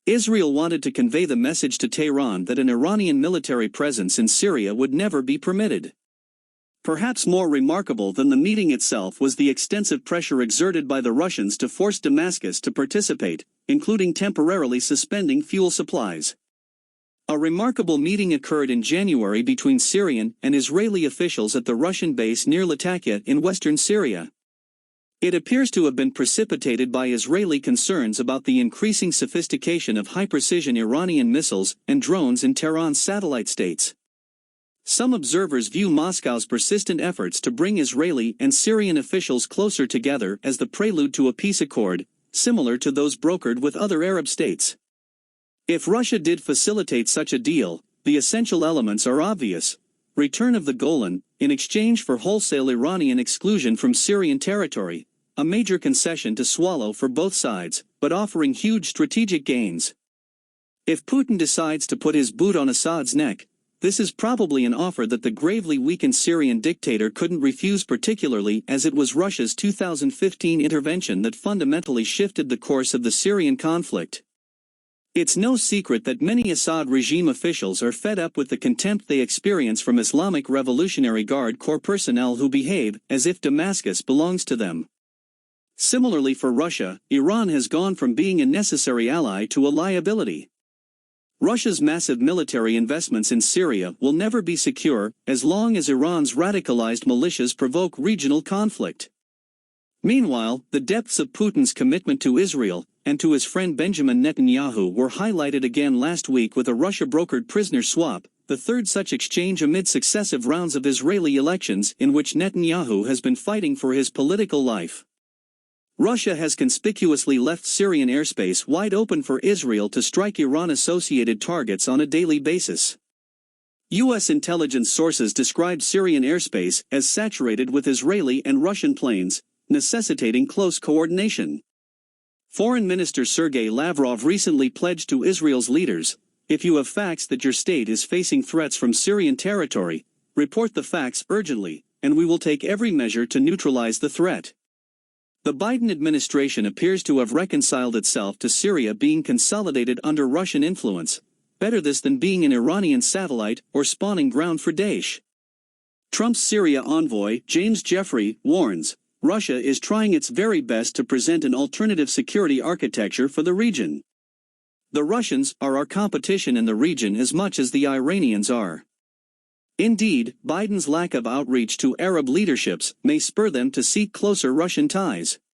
Israel wanted to convey the message to Tehran that an Iranian military presence in Syria would never be permitted. Perhaps more remarkable than the meeting itself was the extensive pressure exerted by the Russians to force Damascus to participate, including temporarily suspending fuel supplies. A remarkable meeting occurred in January between Syrian and Israeli officials at the Russian base near Latakia in western Syria. It appears to have been precipitated by Israeli concerns about the increasing sophistication of high-precision Iranian missiles and drones in Tehran's satellite states. Some observers view Moscow's persistent efforts to bring Israeli and Syrian officials closer together as the prelude to a peace accord, similar to those brokered with other Arab states. If Russia did facilitate such a deal, the essential elements are obvious: return of the Golan, in exchange for wholesale Iranian exclusion from Syrian territory, a major concession to swallow for both sides, but offering huge strategic gains. If Putin decides to put his boot on Assad's neck, this is probably an offer that the gravely weakened Syrian dictator couldn't refuse, particularly as it was Russia's 2015 intervention that fundamentally shifted the course of the Syrian conflict. It's no secret that many Assad regime officials are fed up with the contempt they experience from Islamic Revolutionary Guard Corps personnel who behave as if Damascus belongs to them. Similarly for Russia, Iran has gone from being a necessary ally to a liability. Russia's massive military investments in Syria will never be secure as long as Iran's radicalized militias provoke regional conflict. Meanwhile, the depths of Putin's commitment to Israel and to his friend Benjamin Netanyahu were highlighted again last week with a Russia-brokered prisoner swap, the third such exchange amid successive rounds of Israeli elections in which Netanyahu has been fighting for his political life. Russia has conspicuously left Syrian airspace wide open for Israel to strike Iran-associated targets on a daily basis. U.S. intelligence sources described Syrian airspace as saturated with Israeli and Russian planes, necessitating close coordination. Foreign Minister Sergei Lavrov recently pledged to Israel's leaders, "If you have facts that your state is facing threats from Syrian territory, report the facts urgently, and we will take every measure to neutralize the threat." The Biden administration appears to have reconciled itself to Syria being consolidated under Russian influence. Better this than being an Iranian satellite or spawning ground for Daesh. Trump's Syria envoy, James Jeffrey, warns, Russia is trying its very best to present an alternative security architecture for the region. The Russians are our competition in the region as much as the Iranians are. Indeed, Biden's lack of outreach to Arab leaderships may spur them to seek closer Russian ties.